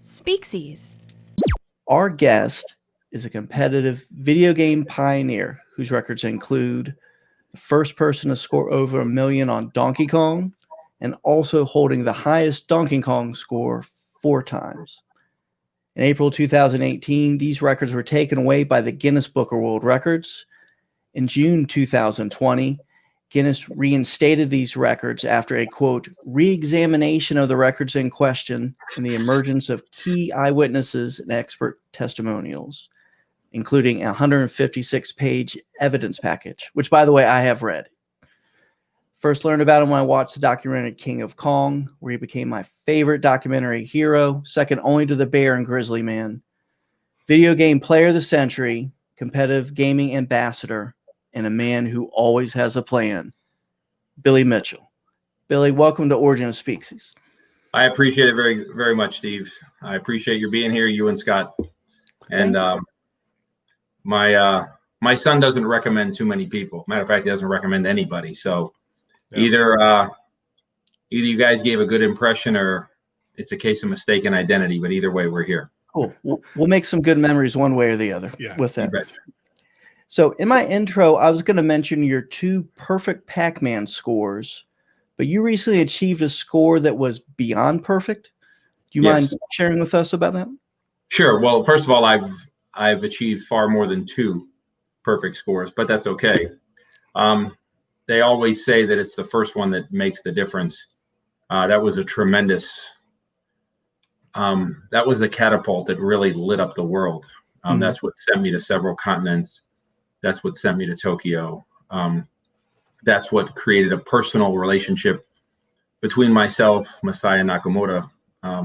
Species. Our guest is a competitive video game pioneer whose records include the first person to score over 1 million on Donkey Kong and also holding the highest Donkey Kong score 4 times. In April 2018, these records were taken away by the Guinness Book of World Records. In June 2020, Guinness reinstated these records after a, quote, re-examination of the records in question and the emergence of key eyewitnesses and expert testimonials, including a 156-page evidence package, which, by the way, I have read. First learned about him when I watched the documentary King of Kong, where he became my favorite documentary hero, second only to the Bear and Grizzly Man. Video game player of the century, competitive gaming ambassador, and a man who always has a plan, Billy Mitchell. Billy, welcome to Origin of Species. I appreciate it very, very much, Steve. I appreciate your being here, you and Scott. And my son doesn't recommend too many people. Matter of fact, he doesn't recommend anybody. So either you guys gave a good impression or it's a case of mistaken identity. But either way, we're here. Cool. We'll make some good memories one way or the other with that. So in my intro, I was going to mention your 2 perfect Pac-Man scores, but you recently achieved a score that was beyond perfect. Do you mind sharing with us about that? Sure. Well, first of all, I've achieved far more than 2 perfect scores, but that's okay. They always say that it's the first one that makes the difference. That was a tremendous, that was a catapult that really lit up the world. That's what sent me to several continents. That's what sent me to Tokyo. That's what created a personal relationship between myself, Masaya Nakamura,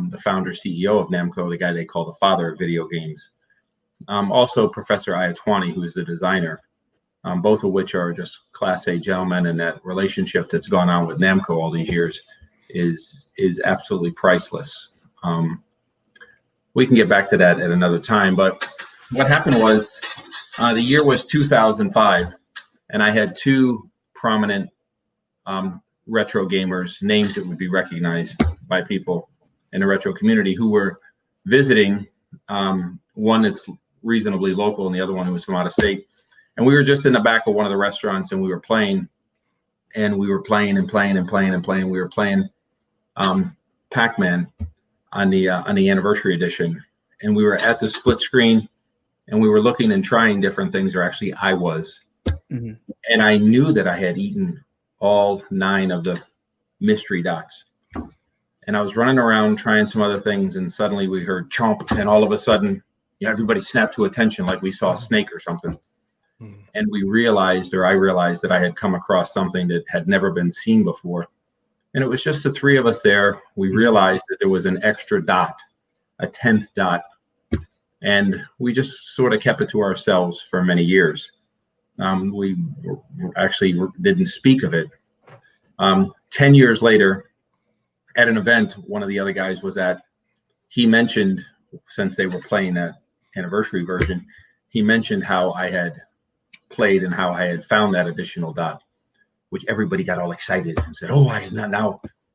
the founder, CEO of Namco, the guy they call the father of video games. Also Professor Ayatwani, who is the designer, both of which are just Class A gentlemen, and that relationship that's gone on with Namco all these years is absolutely priceless. We can get back to that at another time, but what happened was the year was 2005, and I had 2 prominent retro gamers, names that would be recognized by people in the retro community, who were visiting, one that's reasonably local and the other one who was from out of state. And we were just in the back of one of the restaurants, and we were playing and playing. We were playing Pac-Man on the anniversary edition, and we were at the split screen, and we were looking and trying different things, or actually I was. And I knew that I had eaten all 9 of the mystery dots. And I was running around trying some other things, and suddenly we heard chomp, and all of a sudden, everybody snapped to attention like we saw a snake or something. And we realized, or I realized, that I had come across something that had never been seen before. And it was just the 3 of us there. We realized that there was an extra dot, a 10th dot. And we just sort of kept it to ourselves for many years. We actually didn't speak of it. 10 years later, at an event one of the other guys was at, he mentioned, since they were playing that anniversary version, he mentioned how I had played and how I had found that additional dot, which everybody got all excited and said, oh,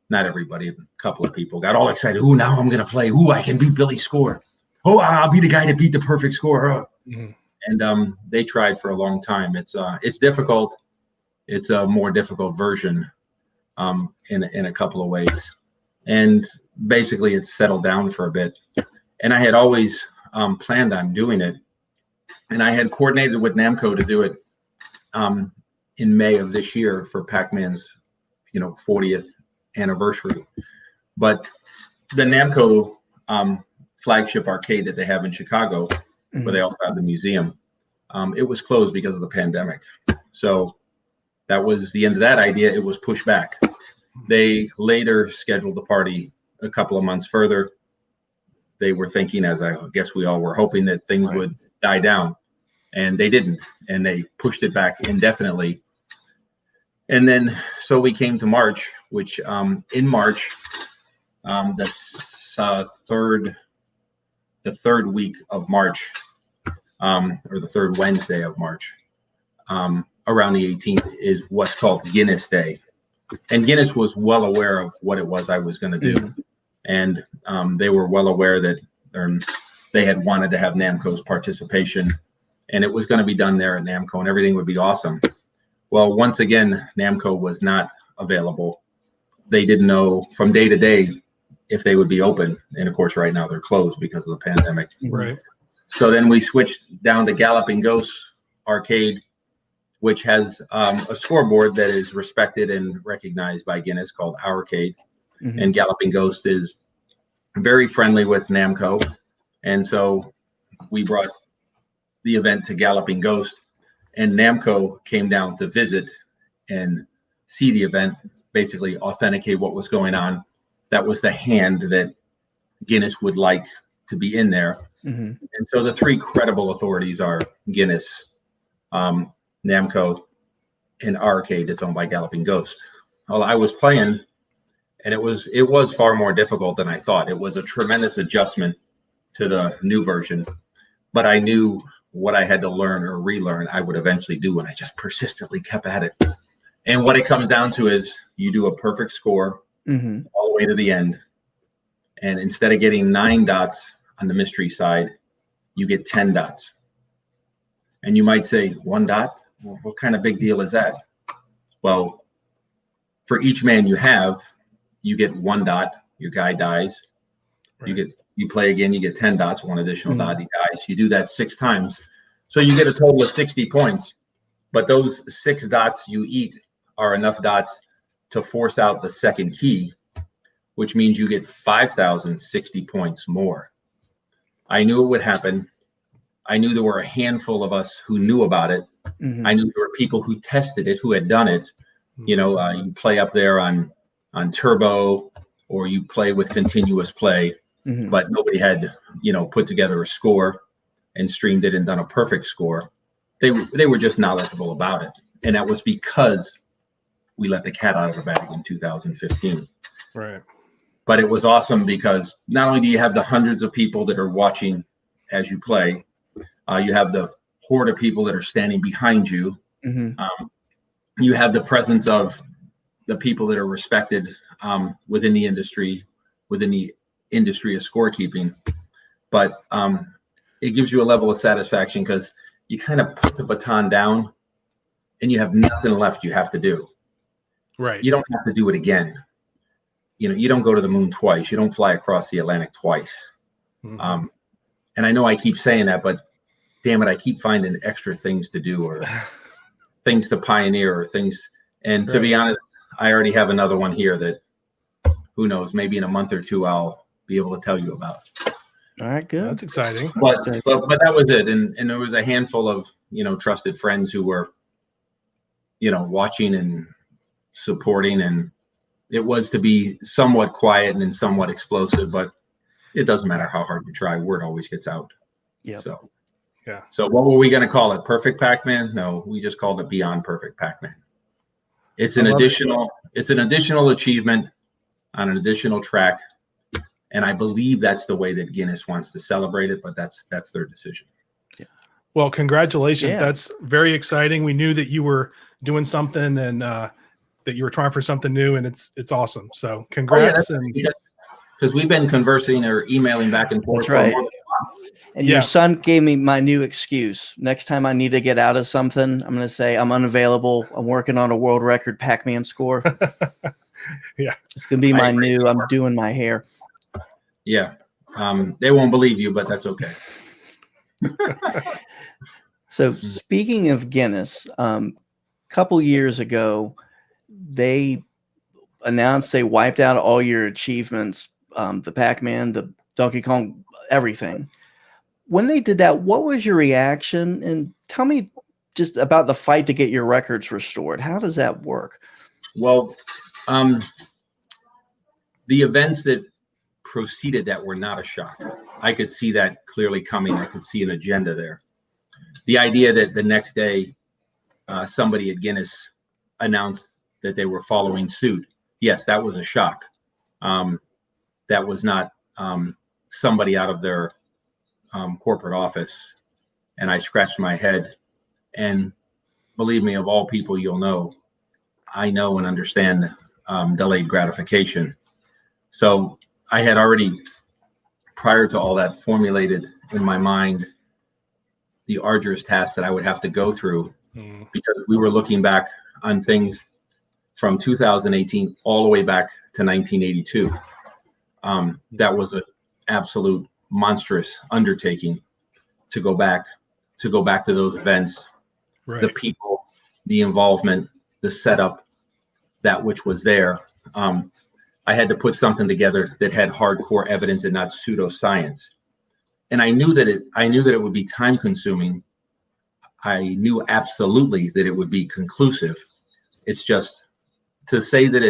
not everybody, a couple of people got all excited. Oh, now I'm going to play. Oh, I can beat Billy's score. Oh, I'll be the guy to beat the perfect score. And they tried for a long time. It's difficult. It's a more difficult version in a couple of ways. And basically it's settled down for a bit. And I had always planned on doing it. And I had coordinated with Namco to do it in May of this year for Pac-Man's 40th anniversary. But the Namco flagship arcade that they have in Chicago, where they also have the museum, it was closed because of the pandemic. So that was the end of that idea. It was pushed back. They later scheduled the party a couple of months further. They were thinking, as I guess we all were hoping, that things would die down, and they didn't, and they pushed it back indefinitely. And then so we came to March, which in March, the third week of March, or the third Wednesday of March, around the 18th, is what's called Guinness Day. And Guinness was well aware of what it was I was going to do. And they were well aware that They had wanted to have Namco's participation, and it was going to be done there at Namco, and everything would be awesome. Well, once again, Namco was not available. They didn't know from day to day if they would be open. And of course, right now they're closed because of the pandemic. Right. So then we switched down to Galloping Ghost Arcade, which has a scoreboard that is respected and recognized by Guinness called Arcade. And Galloping Ghost is very friendly with Namco. And so we brought the event to Galloping Ghost, and Namco came down to visit and see the event, basically authenticate what was going on. That was the hand that Guinness would like to be in there. And so the three credible authorities are Guinness, Namco, and Arcade that's owned by Galloping Ghost. Well, I was playing, and it was far more difficult than I thought. It was a tremendous adjustment to the new version, but I knew what I had to learn or relearn I would eventually do when I just persistently kept at it. And what it comes down to is you do a perfect score all the way to the end. And instead of getting 9 dots on the mystery side, you get 10 dots. And you might say, 1 dot? Well, what kind of big deal is that? Well, for each man you get 1 dot, your guy dies. Right. You play again, you get 10 dots, 1 additional dot, he dies. You do that 6 times. So you get a total of 60 points. But those 6 dots you eat are enough dots to force out the second key, which means you get 5,060 points more. I knew it would happen. I knew there were a handful of us who knew about it. I knew there were people who tested it, who had done it. You know, you play up there on turbo, or you play with continuous play, but nobody had, put together a score and streamed it and done a perfect score. They were just knowledgeable about it. And that was because we let the cat out of the bag in 2015. Right. But it was awesome because not only do you have the hundreds of people that are watching as you play, you have the horde of people that are standing behind you. You have the presence of the people that are respected within the industry of scorekeeping. But it gives you a level of satisfaction because you kind of put the baton down and you have nothing left you have to do. Right. You don't have to do it again. You don't go to the moon twice. You don't fly across the Atlantic twice. And I know I keep saying that, but damn it, I keep finding extra things to do or things to pioneer or things. And to be honest, I already have another one here that who knows, maybe in a month or two, I'll be able to tell you about. All right, good. That's exciting. But that was it. And there was a handful of, trusted friends who were, watching and supporting, and it was to be somewhat quiet and somewhat explosive, but it doesn't matter how hard you try, word always gets out. Yeah. So, yeah. So what were we going to call it? Perfect Pac-Man? No, we just called it Beyond Perfect Pac-Man. It's an additional achievement on an additional track. And I believe that's the way that Guinness wants to celebrate it, but that's their decision. Well, congratulations. Yeah. That's very exciting. We knew that you were doing something and that you were trying for something new, and it's awesome. So congrats. Because we've been conversing or emailing back and forth. That's right. And your son gave me my new excuse. Next time I need to get out of something, I'm going to say I'm unavailable. I'm working on a world record Pac-Man score. Yeah. It's going to be my new, I'm doing my hair. Yeah. They won't believe you, but that's okay. So speaking of Guinness, couple years ago, they announced they wiped out all your achievements, the Pac-Man, the Donkey Kong, everything. When they did that, what was your reaction? And tell me just about the fight to get your records restored. How does that work? Well, the events that proceeded that were not a shock. I could see that clearly coming. I could see an agenda there. The idea that the next day somebody at Guinness announced that they were following suit. Yes, that was a shock. That was not somebody out of their corporate office. And I scratched my head. And believe me, of all people you'll know, I know and understand delayed gratification. So I had already prior to all that, formulated in my mind the arduous task that I would have to go through, because we were looking back on things from 2018 all the way back to 1982. That was an absolute monstrous undertaking to go back to those events, Right. the people, the involvement, the setup, that which was there. I had to put something together that had hardcore evidence and not pseudoscience. And I knew that it would be time consuming. I knew absolutely that it would be conclusive. It's just to say that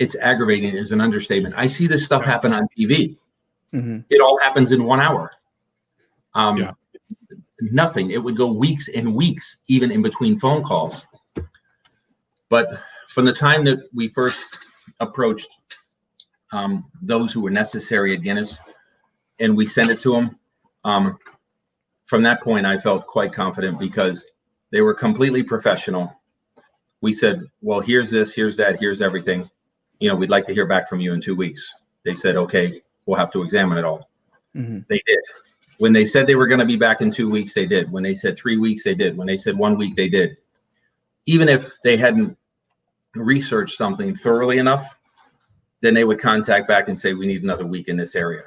it's aggravating is an understatement. I see this stuff happen on TV. Mm-hmm. It all happens in 1 hour. Yeah. Nothing. It would go weeks and weeks, even in between phone calls. But from the time that we first approached those who were necessary at Guinness, and we sent it to them, from that point, I felt quite confident because they were completely professional. We said, well, here's this, here's that, here's everything. We'd like to hear back from you in 2 weeks. They said, okay, we'll have to examine it all. Mm-hmm. They did. When they said they were going to be back in 2 weeks, they did. When they said 3 weeks, they did. When they said 1 week, they did. Even if they hadn't researched something thoroughly enough, then they would contact back and say, we need another week in this area.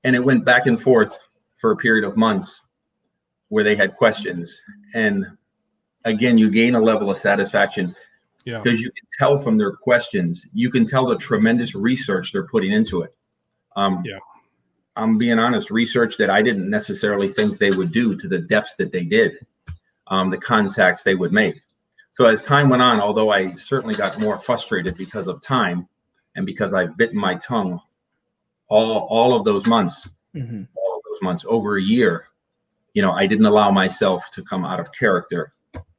And it went back and forth for a period of months where they had questions. And again, you gain a level of satisfaction because you can tell from their questions, you can tell the tremendous research they're putting into it. I'm being honest, research that I didn't necessarily think they would do to the depths that they did, the contacts they would make. So as time went on, although I certainly got more frustrated because of time and because I've bitten my tongue all of those months, over a year, I didn't allow myself to come out of character.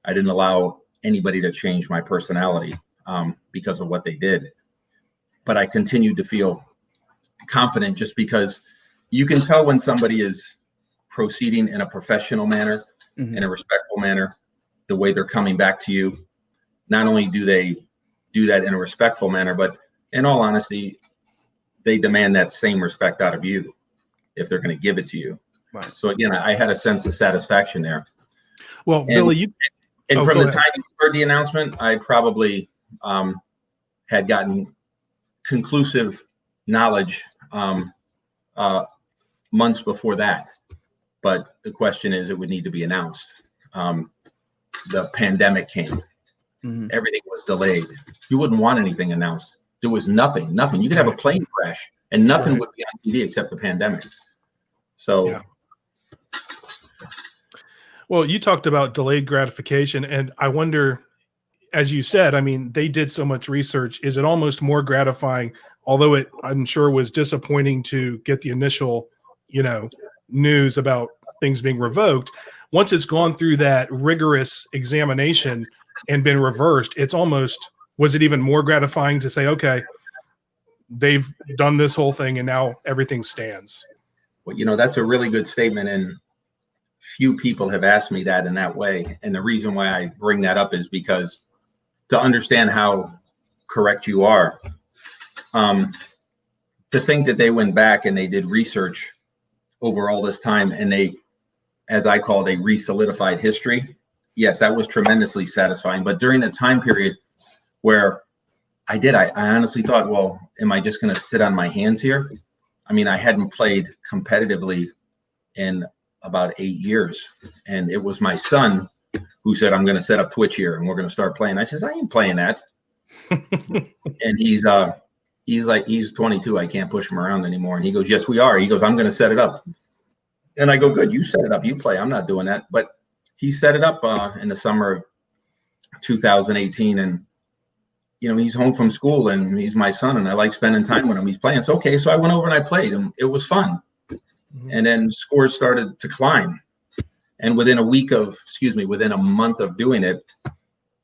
I didn't allow anybody to change my personality because of what they did. But I continued to feel confident just because you can tell when somebody is proceeding in a professional manner, in a respectful manner, the way they're coming back to you. Not only do they do that in a respectful manner, but in all honesty, they demand that same respect out of you if they're going to give it to you. Right. So again, I had a sense of satisfaction there. Well, Billy, from the time you heard the announcement, I probably had gotten conclusive knowledge months before that. But the question is, it would need to be announced. The pandemic came. Everything was delayed. You wouldn't want anything announced. There was nothing. You could have a plane crash and nothing would be on TV except the pandemic. So. Well, you talked about delayed gratification, and I wonder, as you said, I mean, they did so much research. Is it almost more gratifying, although it, I'm sure, was disappointing to get the initial, news about things being revoked? Once it's gone through that rigorous examination and been reversed, it's almost, was it even more gratifying to say, okay, they've done this whole thing and now everything stands? Well, that's a really good statement, and few people have asked me that in that way. And the reason why I bring that up is because to understand how correct you are, to think that they went back and they did research over all this time and they, as I call it, a re-solidified history. Yes, that was tremendously satisfying. But during the time period where I honestly thought, well, am I just going to sit on my hands here? I mean, I hadn't played competitively in about 8 years. And it was my son who said, I'm going to set up Twitch here and we're going to start playing. I says, I ain't playing that. And he's 22. I can't push him around anymore. And he goes, yes, we are. He goes, I'm going to set it up. And I go, good, you set it up. You play. I'm not doing that. But he set it up in the summer of 2018. And, he's home from school and he's my son and I like spending time with him. He's playing. So, okay. So I went over and I played and it was fun. And then scores started to climb. And within a month of doing it,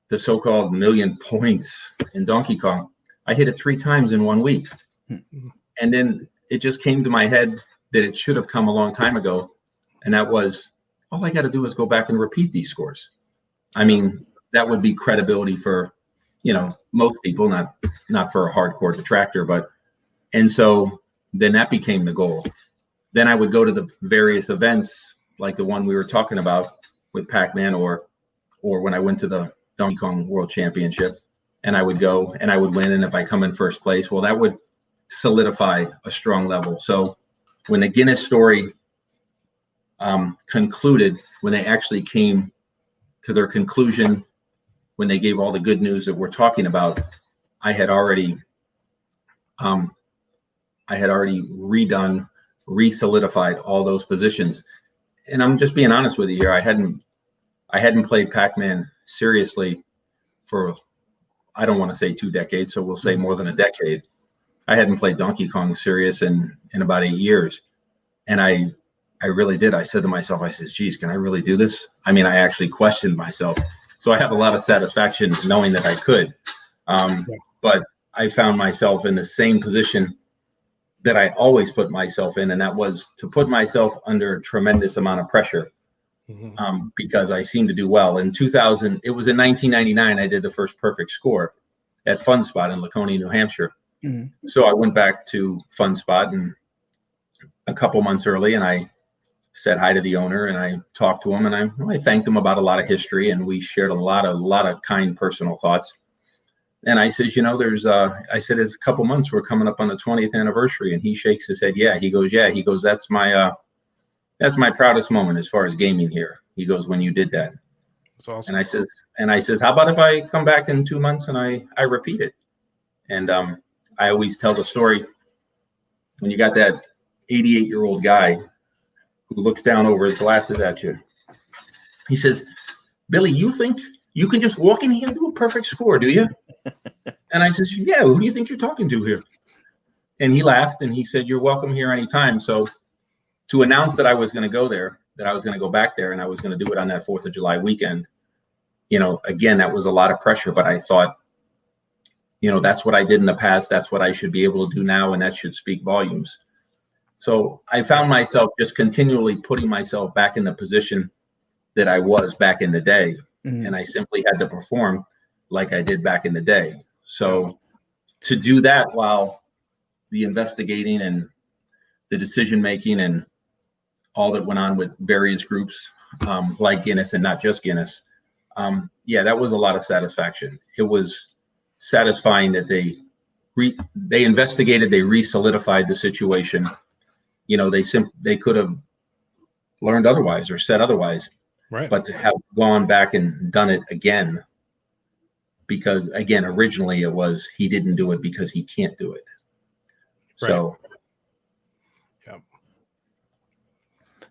the so-called 1,000,000 points in Donkey Kong, I hit it 3 times in 1 week. And then it just came to my head that it should have come a long time ago. And that was, all I got to do is go back and repeat these scores. I mean, that would be credibility for, most people, not for a hardcore detractor, but And so then that became the goal. Then I would go to the various events like the one we were talking about with Pac-Man, or when I went to the Donkey Kong World Championship, and I would go and I would win. And if I come in first place, well, that would solidify a strong level. So when the Guinness story concluded, when they actually came to their conclusion, when they gave all the good news that we're talking about, I had already redone, re-solidified all those positions. And I'm just being honest with you here. I hadn't played Pac-Man seriously for, I don't want to say 2 decades, so we'll say more than a decade. I hadn't played Donkey Kong serious in about 8 years. And I really did. I said to myself, I said, geez, can I really do this? I mean, I actually questioned myself. So I have a lot of satisfaction knowing that I could. But I found myself in the same position that I always put myself in, and that was to put myself under a tremendous amount of pressure, because I seemed to do well. In 2000, it was in 1999, I did the first perfect score at Fun Spot in Laconia, New Hampshire. So I went back to Fun Spot and a couple months early, and I said hi to the owner, and I talked to him, and I thanked him about a lot of history, and we shared a lot of kind personal thoughts. And I says, there's it's a couple months, we're coming up on the 20th anniversary. And he shakes his head. Yeah. He goes, that's my proudest moment as far as gaming here. He goes, when you did that. That's awesome. And I says, how about if I come back in 2 months and I repeat it? And I always tell the story when you got that 88-year-old guy who looks down over his glasses at you. He says, Billy, you think you can just walk in here and do a perfect score, do you? And I says, yeah, who do you think you're talking to here? And he laughed and he said, you're welcome here anytime. So to announce that I was going to go there, that I was going to go back there, and I was going to do it on that 4th of July weekend, again, that was a lot of pressure. But I thought, that's what I did in the past. That's what I should be able to do now. And that should speak volumes. So I found myself just continually putting myself back in the position that I was back in the day. And I simply had to perform like I did back in the day. So to do that while the investigating and the decision making and all that went on with various groups like Guinness, and not just Guinness, that was a lot of satisfaction. It was satisfying that they investigated, they re-solidified the situation. They could have learned otherwise or said otherwise. Right. But to have gone back and done it again, because again, originally it was, he didn't do it because he can't do it. Right. So. Yeah.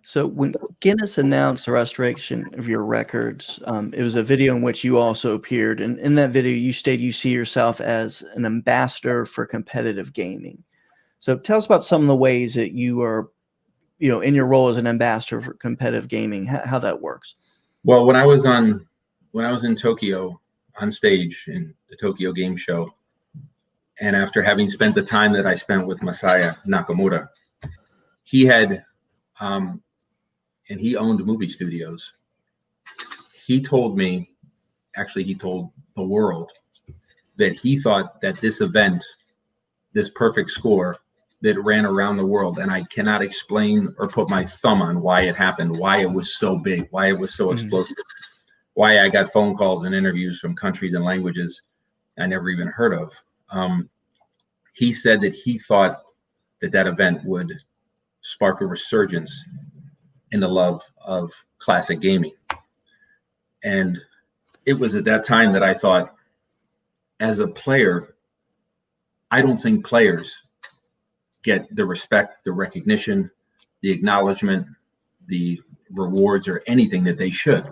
So when Guinness announced the restoration of your records, it was a video in which you also appeared. And in that video, you stated you see yourself as an ambassador for competitive gaming. So tell us about some of the ways that you are, in your role as an ambassador for competitive gaming, how that works. Well, when I was in Tokyo on stage in the Tokyo Game Show, and after having spent the time that I spent with Masaya Nakamura, he had, and he owned movie studios. He told me, actually, he told the world that he thought that this event, this perfect score, that ran around the world, and I cannot explain or put my thumb on why it happened, why it was so big, why it was so explosive, why I got phone calls and interviews from countries and languages I never even heard of. He said that he thought that event would spark a resurgence in the love of classic gaming. And it was at that time that I thought, as a player, I don't think players get the respect, the recognition, the acknowledgement, the rewards, or anything that they should.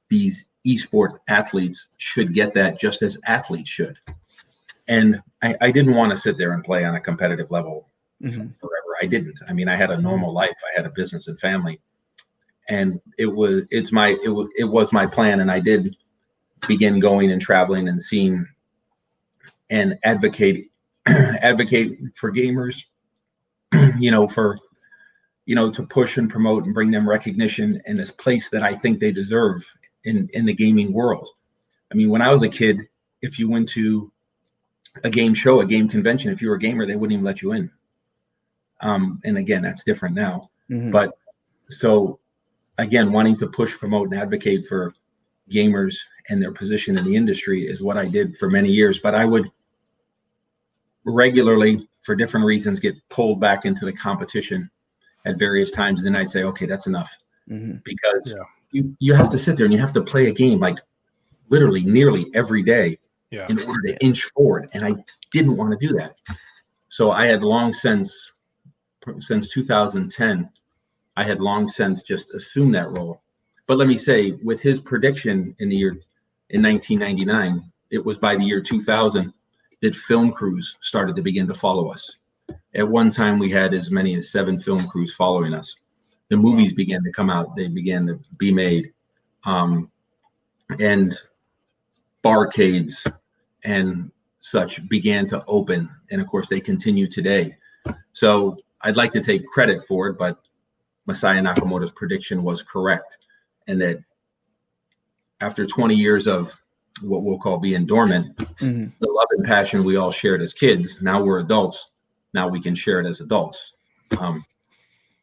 These esports athletes should get that just as athletes should. And I didn't want to sit there and play on a competitive level forever. I didn't. I mean, I had a normal life. I had a business and family. And it was my plan. And I did begin going and traveling and seeing and advocate for gamers, to push and promote and bring them recognition in this place that I think they deserve in the gaming world. I mean, when I was a kid, if you went to a game show, a game convention, if you were a gamer, they wouldn't even let you in. And again, that's different now. But so again, wanting to push, promote, and advocate for gamers and their position in the industry is what I did for many years. But I would regularly, for different reasons, get pulled back into the competition at various times. And then I'd say, okay, that's enough. Because you have to sit there and you have to play a game like literally nearly every day in order to inch forward. And I didn't want to do that. So I had long since 2010, I had long since just assumed that role. But let me say, with his prediction in 1999, it was by the year 2000 that film crews started to begin to follow us. At one time, we had as many as 7 film crews following us. The movies began to come out; they began to be made, and barcades and such began to open. And of course, they continue today. So I'd like to take credit for it, but Masaya Nakamoto's prediction was correct, and that after 20 years of what we'll call being dormant, the love and passion we all shared as kids, now we're adults, now we can share it as adults.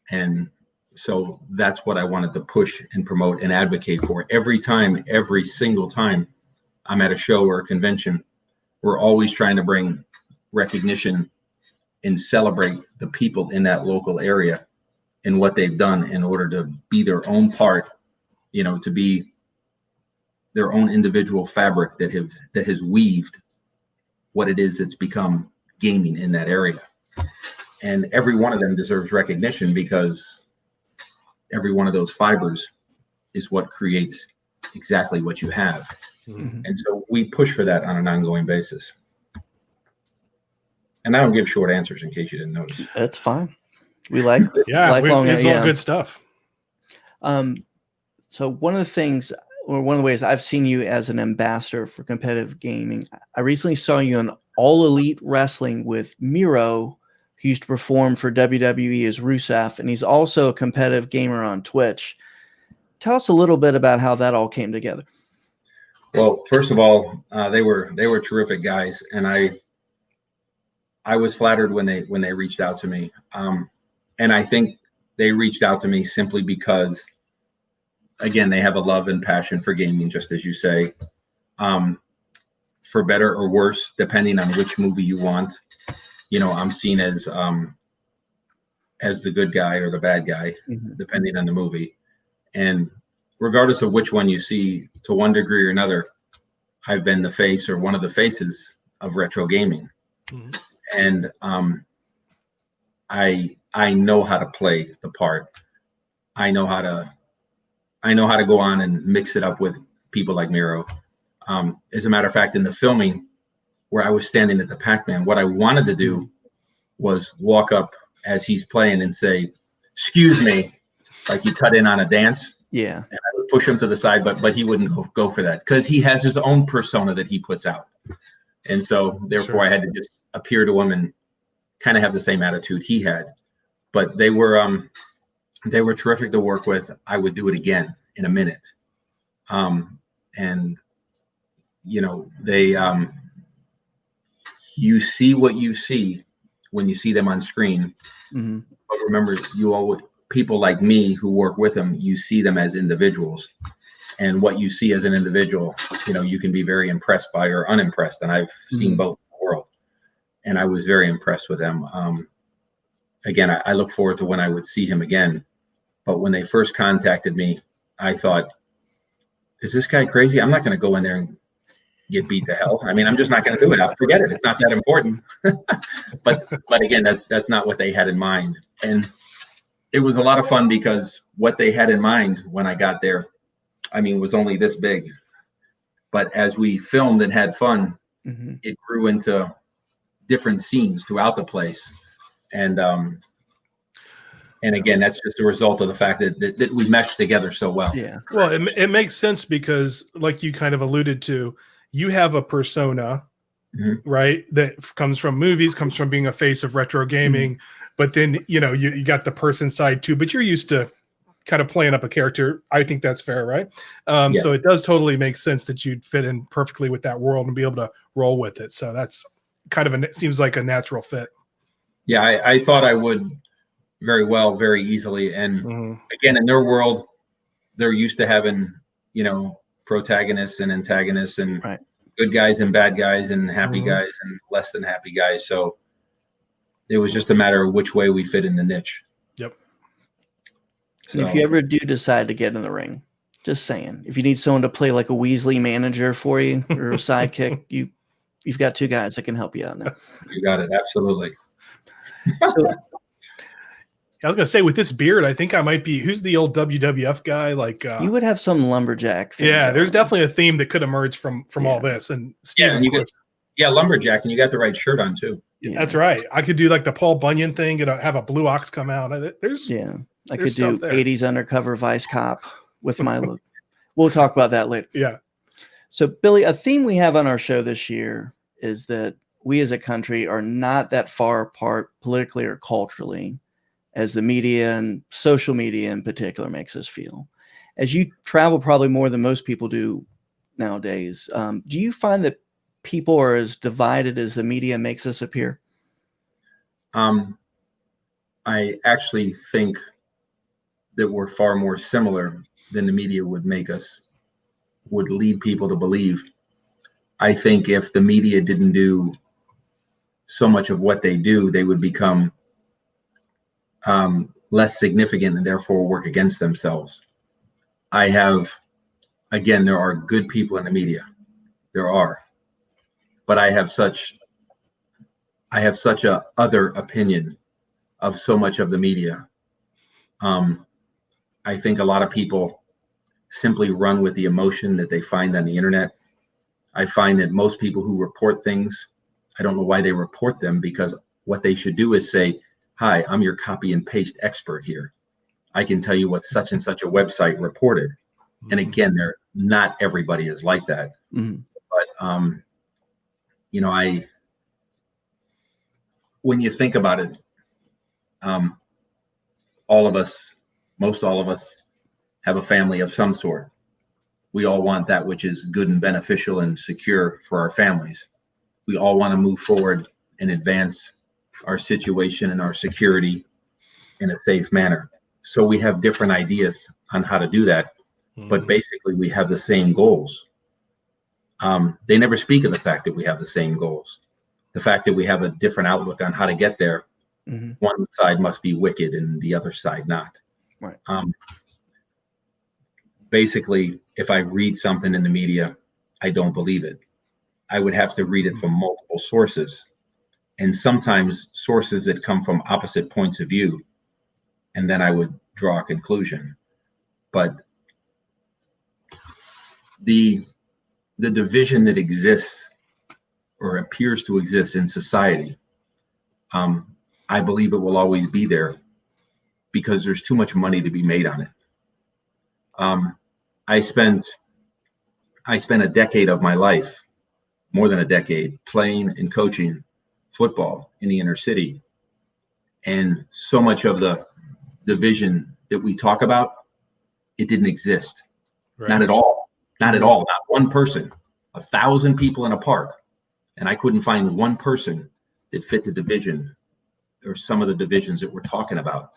And so that's what I wanted to push and promote and advocate for. Every single time I'm at a show or a convention, we're always trying to bring recognition and celebrate the people in that local area and what they've done in order to be their own part, to be their own individual fabric that has weaved what it is that's become gaming in that area. And every one of them deserves recognition, because every one of those fibers is what creates exactly what you have. And so we push for that on an ongoing basis. And I don't give short answers, in case you didn't notice. That's fine. We like lifelong. It's all good stuff. So one of the things, or one of the ways I've seen you as an ambassador for competitive gaming, I recently saw you on All Elite Wrestling with Miro, who used to perform for WWE as Rusev, and he's also a competitive gamer on Twitch. Tell us a little bit about how that all came together. Well, first of all, they were terrific guys, and I was flattered when they reached out to me. And I think they reached out to me simply because, again, they have a love and passion for gaming, just as you say, for better or worse, depending on which movie you want. I'm seen as the good guy or the bad guy, depending on the movie. And regardless of which one you see, to one degree or another, I've been the face or one of the faces of retro gaming. And I know how to play the part. I know how to go on and mix it up with people like Miro. As a matter of fact, in the filming where I was standing at the Pac-Man, what I wanted to do was walk up as he's playing and say, "Excuse me," like you cut in on a dance. Yeah. And I would push him to the side, but he wouldn't go for that, because he has his own persona that he puts out. And so therefore I had to just appear to him and kind of have the same attitude he had. But they were terrific to work with. I would do it again in a minute. And they you see what you see when you see them on screen. But remember, people like me who work with them, you see them as individuals. And what you see as an individual, you can be very impressed by or unimpressed. And I've seen both in the world. And I was very impressed with them. Again, I look forward to when I would see him again. But when they first contacted me, I thought, is this guy crazy? I'm not going to go in there and get beat to hell. I mean, I'm just not going to do it. I'll forget it. It's not that important. But again, that's not what they had in mind. And it was a lot of fun, because what they had in mind when I got there, I mean, was only this big. But as we filmed and had fun, it grew into different scenes throughout the place. And again, that's just a result of the fact that we meshed together so well. Yeah. Well, it makes sense, because like you kind of alluded to, you have a persona, right? That comes from movies, comes from being a face of retro gaming, but then, you got the person side too, but you're used to kind of playing up a character. I think that's fair, right? Yes. So it does totally make sense that you'd fit in perfectly with that world and be able to roll with it. So that's it seems like a natural fit. Yeah, I thought I would very easily. And again, in their world, they're used to having, protagonists and antagonists and good guys and bad guys and happy guys and less than happy guys. So it was just a matter of which way we fit in the niche. Yep. So, and if you ever do decide to get in the ring, just saying, if you need someone to play like a Weasley manager for you or a sidekick, you've got two guys that can help you out now. You got it. Absolutely. So, I was gonna say, with this beard, I think I might be. Who's the old WWF guy? Like you would have some lumberjack thing. Yeah, there's definitely a theme that could emerge from all this. And Steve, and lumberjack, and you got the right shirt on too. Yeah. That's right. I could do like the Paul Bunyan thing and have a blue ox come out. I could do 80s undercover vice cop with my look. We'll talk about that later. Yeah. So, Billy, a theme we have on our show this year is that we as a country are not that far apart politically or culturally as the media and social media in particular makes us feel. As you travel probably more than most people do nowadays, do you find that people are as divided as the media makes us appear? I actually think that we're far more similar than the media would lead people to believe. I think if the media didn't do so much of what they do, they would become less significant and therefore work against themselves. There are good people in the media. There are. But I have such a other opinion of so much of the media. I think a lot of people simply run with the emotion that they find on the internet. I find that most people who report things, I don't know why they report them, because what they should do is say, hi, I'm your copy and paste expert here. I can tell you what such and such a website reported. And again, not everybody is like that. But, when you think about it, most all of us have a family of some sort. We all want that which is good and beneficial and secure for our families. We all want to move forward and advance our situation and our security in a safe manner. So we have different ideas on how to do that, but basically we have the same goals. They never speak of the fact that we have the same goals. The fact that we have a different outlook on how to get there. One side must be wicked and the other side not. Right. Basically, if I read something in the media, I don't believe it. I would have to read it from multiple sources, and sometimes sources that come from opposite points of view, and then I would draw a conclusion. But the division that exists or appears to exist in society, I believe it will always be there because there's too much money to be made on it. I spent a decade of my life, more than a decade, playing and coaching football in the inner city. And so much of the division that we talk about, it didn't exist. Right. Not at all. Not at all. Not one person. 1,000 people in a park. And I couldn't find one person that fit the division or some of the divisions that we're talking about.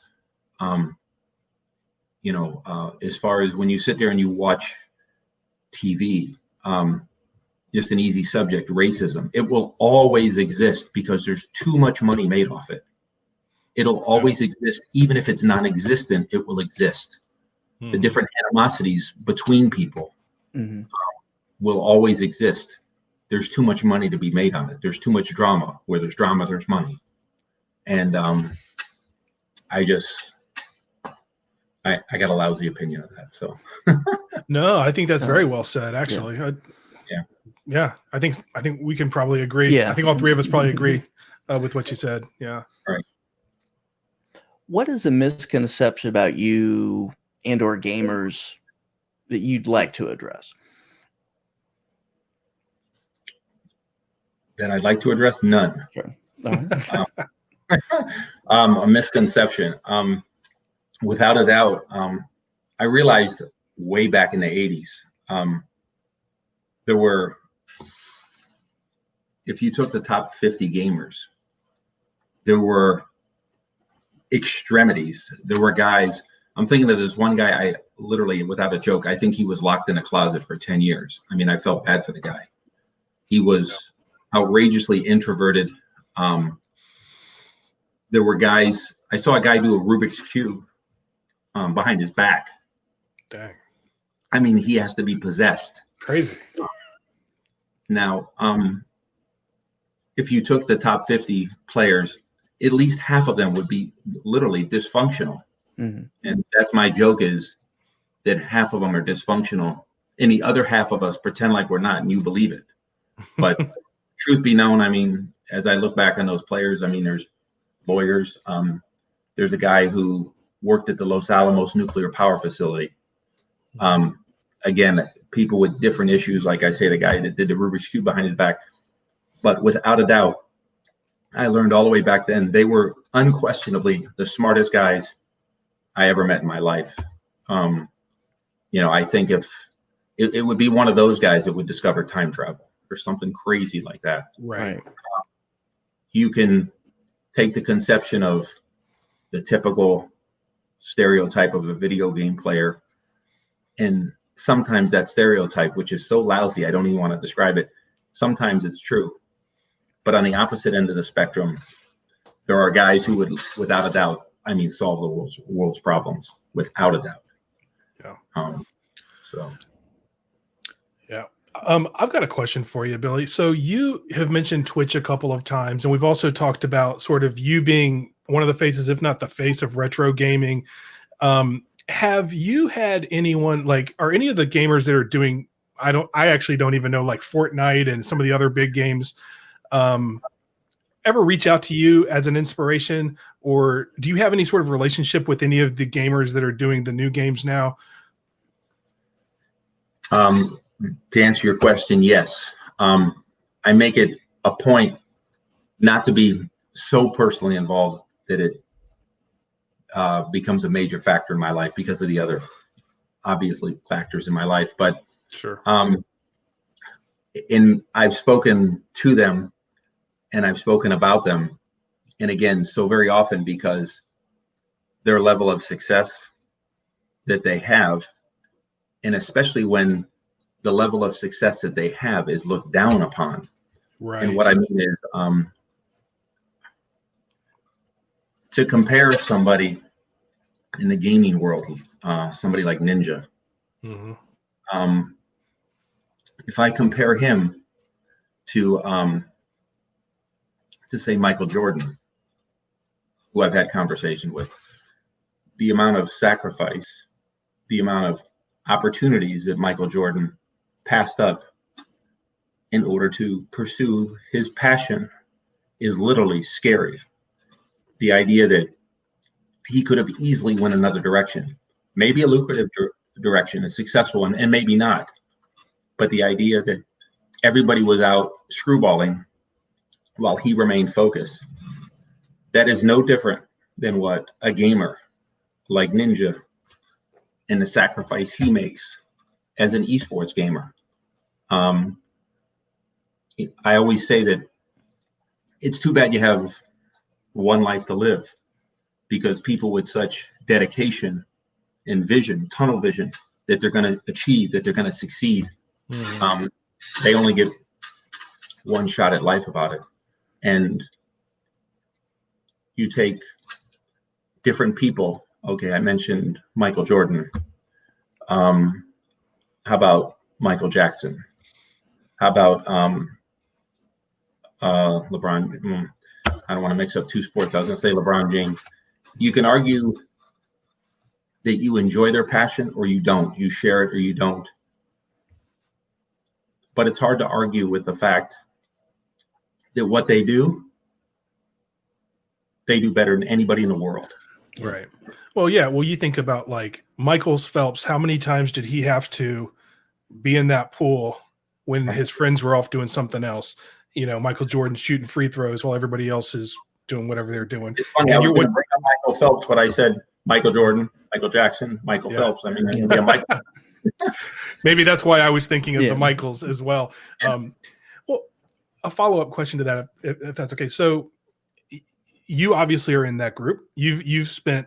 As far as when you sit there and you watch TV, just an easy subject, racism, it will always exist because there's too much money made off it. It'll always exist. Even if it's non-existent, it will exist. The different animosities between people will always exist. There's too much money to be made on it. There's too much drama. Where there's drama, there's money. And I got a lousy opinion of that. So no, I think that's very well said, actually. Yeah. I think we can probably agree. Yeah. I think all three of us probably agree with what you said. Yeah. Right. What is a misconception about you and or gamers that you'd like to address? That I'd like to address? None. Sure. All right. A misconception. Without a doubt, I realized way back in the 80s, there were, if you took the top 50 gamers, there were extremities. There were guys. I'm thinking of this one guy. I literally, without a joke, I think he was locked in a closet for 10 years. I mean, I felt bad for the guy. He was outrageously introverted. There were guys. I saw a guy do a Rubik's Cube behind his back. Dang. I mean, he has to be possessed. Crazy. Now, if you took the top 50 players, at least half of them would be literally dysfunctional. Mm-hmm. And that's my joke, is that half of them are dysfunctional and the other half of us pretend like we're not, and you believe it. But truth be known, I mean, as I look back on those players, I mean, there's lawyers. There's a guy who worked at the Los Alamos nuclear power facility. Again, people with different issues, like I say, the guy that did the Rubik's Cube behind his back. But without a doubt, I learned all the way back then, they were unquestionably the smartest guys I ever met in my life. You know, I think if it would be one of those guys that would discover time travel or something crazy like that. Right. You can take the conception of the typical stereotype of a video game player, and sometimes that stereotype, which is so lousy, I don't even want to describe it, sometimes it's true. But on the opposite end of the spectrum, there are guys who would, without a doubt, I mean, solve the world's problems, without a doubt. Yeah. So. Yeah. I've got a question for you, Billy. So you have mentioned Twitch a couple of times, and we've also talked about sort of you being one of the faces, if not the face, of retro gaming. Have you had anyone, like, are any of the gamers that are doing, I actually don't even know, like Fortnite and some of the other big games, ever reach out to you as an inspiration? Or do you have any sort of relationship with any of the gamers that are doing the new games now? To answer your question, yes. I make it a point not to be so personally involved that it becomes a major factor in my life because of the other, obviously, factors in my life. But sure. I've spoken to them and I've spoken about them. And again, so very often, because their level of success that they have, and especially when the level of success that they have is looked down upon. Right. And what I mean is, to compare somebody in the gaming world, somebody like Ninja, mm-hmm. If I compare him to say Michael Jordan, who I've had conversation with, the amount of sacrifice, the amount of opportunities that Michael Jordan passed up in order to pursue his passion is literally scary. The idea that he could have easily went another direction, maybe a lucrative direction, a successful one, and maybe not. But the idea that everybody was out screwballing while he remained focused, that is no different than what a gamer like Ninja and the sacrifice he makes as an esports gamer. I always say that it's too bad you have one life to live, because people with such dedication and vision, tunnel vision, that they're going to achieve, that they're going to succeed, they only get one shot at life about it. And you take different people. Okay, I mentioned Michael Jordan. How about Michael Jackson? How about LeBron? I don't want to mix up two sports. I was going to say LeBron James. You can argue that you enjoy their passion or you don't. You share it or you don't. But it's hard to argue with the fact that what they do better than anybody in the world. Right. Well, yeah. Well, you think about like Michael Phelps. How many times did he have to be in that pool when his friends were off doing something else? You know, Michael Jordan shooting free throws while everybody else is doing whatever they're doing. It's funny, I was going to bring up Michael Phelps, but I said Michael Jordan, Michael Jackson, Michael Phelps. I mean, Michael. Maybe that's why I was thinking of the Michaels as well. a follow-up question to that, if that's okay. So you obviously are in that group. You've spent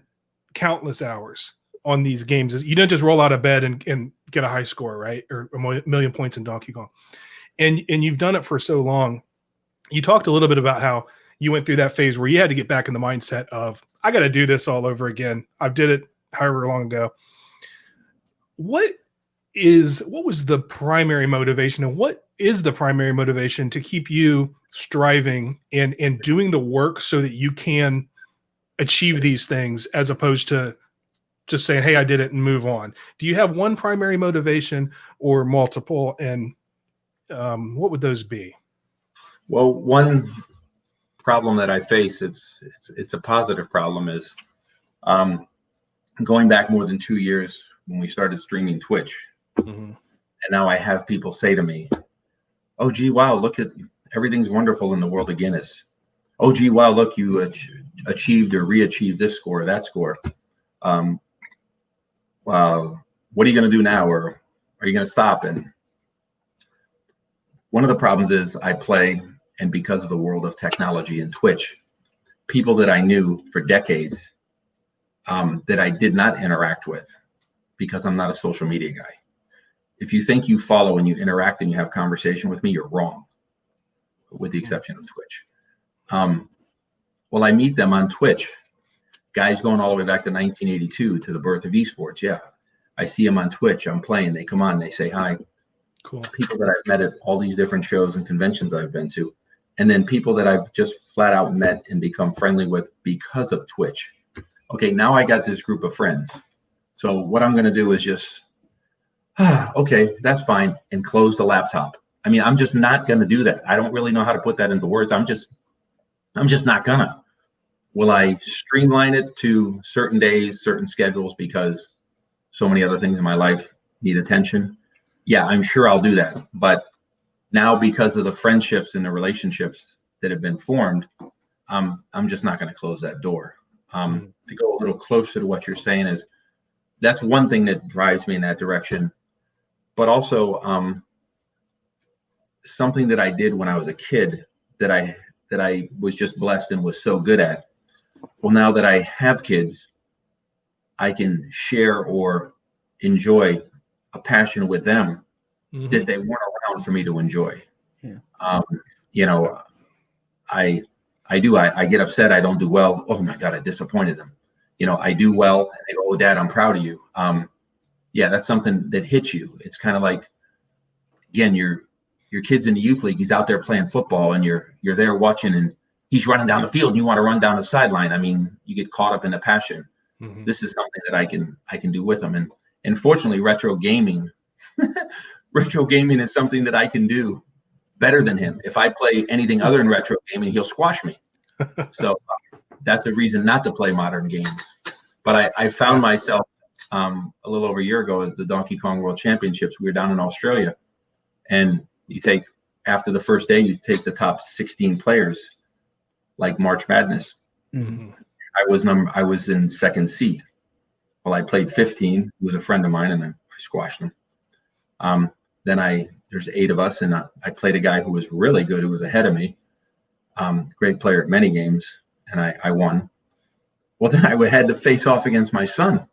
countless hours on these games. You don't just roll out of bed and get a high score, right? Or a million points in Donkey Kong. And you've done it for so long. You talked a little bit about how you went through that phase where you had to get back in the mindset of, I got to do this all over again. I did it however long ago. What was the primary motivation, and what is the primary motivation to keep you striving and doing the work so that you can achieve these things, as opposed to just saying, hey, I did it and move on? Do you have one primary motivation or multiple? And what would those be? Well, one problem that I face, it's a positive problem, is going back more than 2 years when we started streaming Twitch. And now I have people say to me, oh, gee, wow, look at everything's wonderful in the world of Guinness. Oh, gee, wow, look, you achieved or re-achieved this score or that score. What are you going to do now? Or are you going to stop? And one of the problems is I play, and because of the world of technology and Twitch, people that I knew for decades that I did not interact with, because I'm not a social media guy. If you think you follow and you interact and you have conversation with me, you're wrong, with the exception of Twitch. Well, I meet them on Twitch, guys going all the way back to 1982, to the birth of esports. Yeah, I see them on Twitch. I'm playing. They come on. They say hi. Cool. People that I've met at all these different shows and conventions I've been to, and then people that I've just flat out met and become friendly with because of Twitch. Okay, now I got this group of friends. So what I'm going to do is just, okay, that's fine, and close the laptop. I mean, I'm just not going to do that. I don't really know how to put that into words. I'm just not gonna. Will I streamline it to certain days, certain schedules, because so many other things in my life need attention? Yeah, I'm sure I'll do that. But now, because of the friendships and the relationships that have been formed, I'm just not going to close that door. To go a little closer to what you're saying, is that's one thing that drives me in that direction. But also something that I did when I was a kid that I was just blessed and was so good at. Well, now that I have kids, I can share or enjoy a passion with them that they weren't around for me to enjoy. Yeah. You know, I get upset. I don't do well. Oh my God, I disappointed them. You know, I do well, and they go, oh, Dad, I'm proud of you. Yeah, that's something that hits you. It's kind of like, again, your kid's in the youth league. He's out there playing football, and you're there watching, and he's running down the field, and you want to run down the sideline. I mean, you get caught up in the passion. This is something that I can do with them. And fortunately, retro gaming is something that I can do better than him. If I play anything other than retro gaming, he'll squash me. So that's the reason not to play modern games. But I found myself a little over a year ago at the Donkey Kong World Championships. We were down in Australia, and after the first day, you take the top 16 players, like March Madness. I was in second seed. Well, I played 15. He was a friend of mine, and I squashed him. Then there's 8 of us, and I played a guy who was really good, who was ahead of me. Great player at many games, and I won. Well, then I had to face off against my son.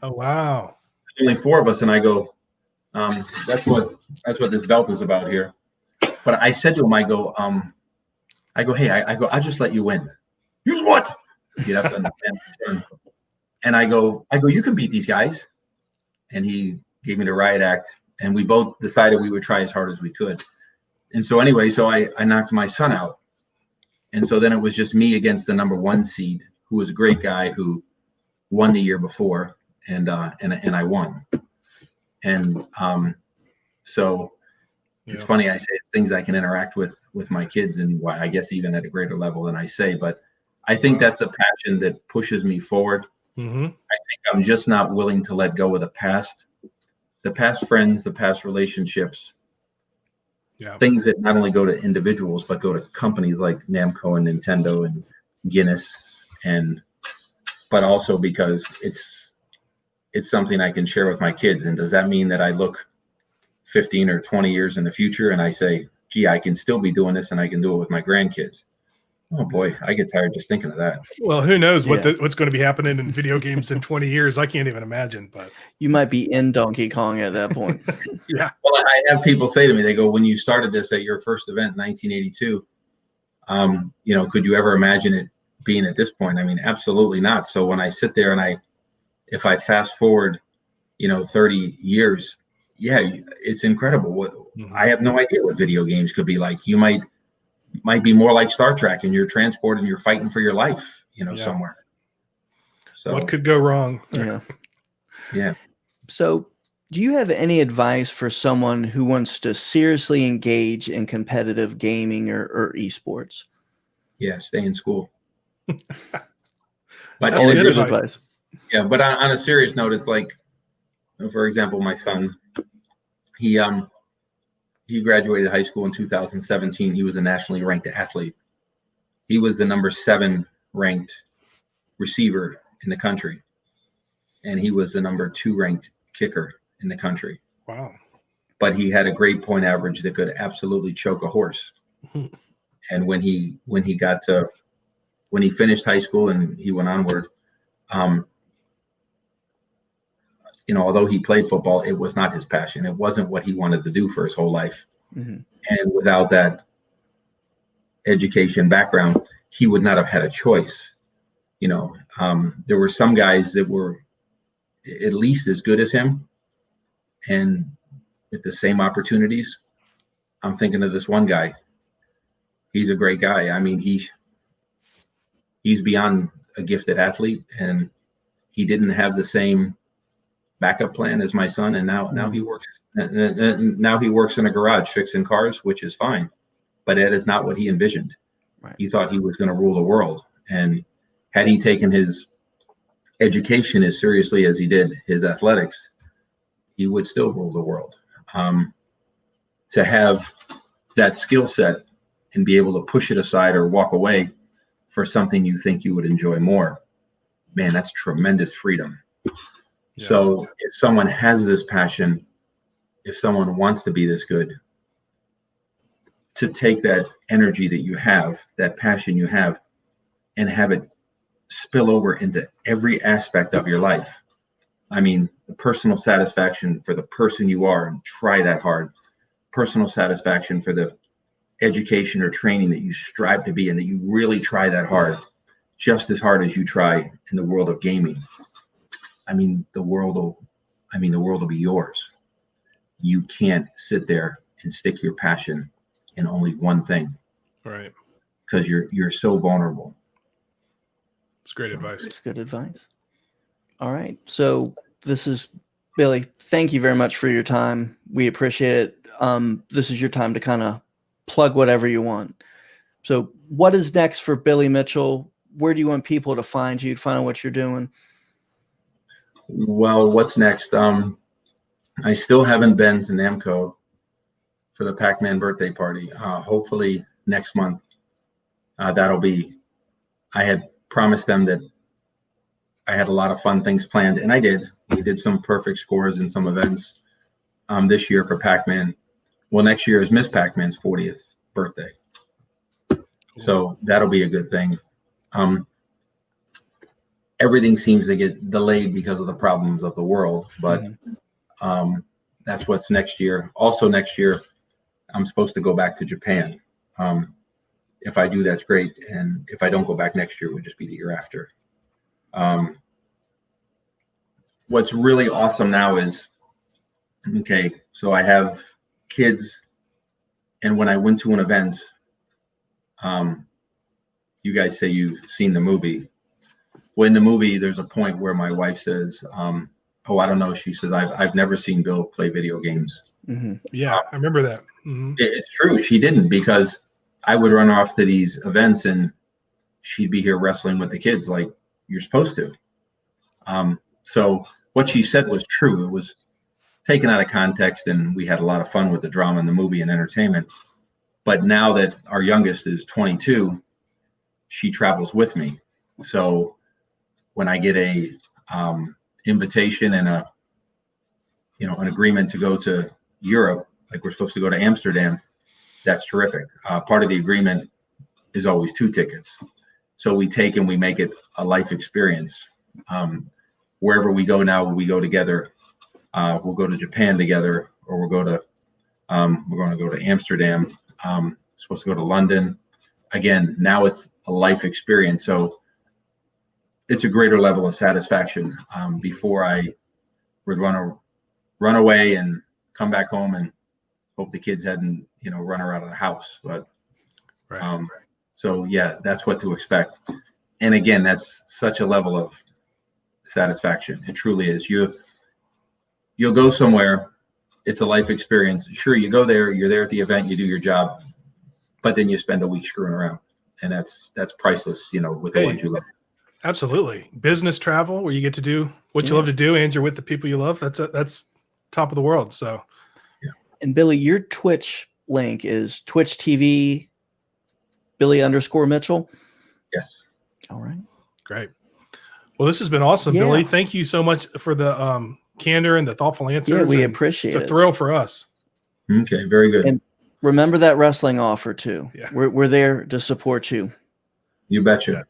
Oh, wow. There's only 4 of us, and I go, that's what this belt is about here. But I said to him, I go, hey, I'll just let you win. Use what? You have to understand my son. And I go, you can beat these guys. And he gave me the riot act, and we both decided we would try as hard as we could. And so anyway, I knocked my son out. And so then it was just me against the number 1 seed, who was a great guy who won the year before, and I won. And so it's funny, I say it's things I can interact with my kids, and why, I guess, even at a greater level than I say. But I think that's a passion that pushes me forward. I think I'm just not willing to let go of the past friends, the past relationships, things that not only go to individuals, but go to companies like Namco and Nintendo and Guinness, but also because it's something I can share with my kids. And does that mean that I look 15 or 20 years in the future and I say, gee, I can still be doing this and I can do it with my grandkids. Oh boy, I get tired just thinking of that. Well, who knows Yeah. what's going to be happening in video games in 20 years? I can't even imagine. But You might be in Donkey Kong at that point. yeah, Well, I have people say to me, they go, when you started this at your first event in 1982, could you ever imagine it being at this point? I mean, absolutely not. So when I sit there and if I fast forward, 30 years, yeah, it's incredible. I have no idea what video games could be like. You might be more like Star Trek, and you're transported and you're fighting for your life, somewhere. So what could go wrong? Yeah. Yeah. So do you have any advice for someone who wants to seriously engage in competitive gaming or esports? Yeah, stay in school. But That's Always good good advice. advice. Yeah, but on a serious note, it's like, for example, my son, he graduated high school in 2017. He was a nationally ranked athlete. He was the number 7 ranked receiver in the country, and he was the number 2 ranked kicker in the country. Wow. But he had a grade point average that could absolutely choke a horse. And when he finished high school and he went onward, although he played football, it was not his passion. It wasn't what he wanted to do for his whole life. Mm-hmm. And without that education background, he would not have had a choice. There were some guys that were at least as good as him and with the same opportunities. I'm thinking of this one guy. He's a great guy. I mean, he's beyond a gifted athlete, and he didn't have the same backup plan as my son, and now he works in a garage fixing cars, which is fine, but that is not what he envisioned. Right. He thought he was going to rule the world, and had he taken his education as seriously as he did his athletics, he would still rule the world. To have that skill set and be able to push it aside or walk away for something you think you would enjoy more, man, that's tremendous freedom. Yeah. So if someone has this passion, if someone wants to be this good, to take that energy that you have, that passion you have, and have it spill over into every aspect of your life. I mean, the personal satisfaction for the person you are and try that hard, personal satisfaction for the education or training that you strive to be in, that you really try that hard, just as hard as you try in the world of gaming. I mean, the world will be yours. You can't sit there and stick your passion in only one thing. Right. Because you're so vulnerable. It's great advice. It's good advice. All right. So this is Billy. Thank you very much for your time. We appreciate it. This is your time to kind of plug whatever you want. So what is next for Billy Mitchell? Where do you want people to find you, to find out what you're doing? Well, what's next? I still haven't been to Namco for the Pac-Man birthday party. Hopefully next month. I had promised them that I had a lot of fun things planned, and I did. We did some perfect scores in some events this year for Pac-Man. Well, next year is Miss Pac-Man's 40th birthday. So that'll be a good thing. Everything seems to get delayed because of the problems of the world, but that's what's next year. Also next year, I'm supposed to go back to Japan. If I do, that's great. And if I don't go back next year, it would just be the year after. What's really awesome now is, okay, so I have kids, and when I went to an event, you guys say you've seen the movie. Well, in the movie, there's a point where my wife says, oh, I don't know. She says, I've never seen Bill play video games. Mm-hmm. Yeah, I remember that. Mm-hmm. It's true. She didn't, because I would run off to these events and she'd be here wrestling with the kids like you're supposed to. So what she said was true. It was taken out of context, and we had a lot of fun with the drama in the movie and entertainment. But now that our youngest is 22, she travels with me. So when I get a invitation and an agreement to go to Europe, like we're supposed to go to Amsterdam, that's terrific. Part of the agreement is always 2 tickets. So we take and we make it a life experience. Wherever we go now, we go together. We'll go to Japan together, or we're going to go to Amsterdam. Supposed to go to London. Again, now it's a life experience. So it's a greater level of satisfaction. Before I would run away and come back home and hope the kids hadn't, run her out of the house. But Right. so yeah, that's what to expect. And again, that's such a level of satisfaction. It truly is. You'll go somewhere. It's a life experience. Sure, you go there, you're there at the event, you do your job, but then you spend a week screwing around, and that's priceless, with the ones you love. Absolutely. Business travel where you get to do what you love to do and you're with the people you love. That's top of the world. So, yeah. And Billy, your Twitch link is Twitch TV Billy_Mitchell. Yes. All right. Great. Well, this has been awesome, Yeah. Billy. Thank you so much for the candor and the thoughtful answers. Yeah, we and appreciate it. It's a thrill for us. Okay, very good. And remember that wrestling offer too. Yeah. We're there to support you. You betcha.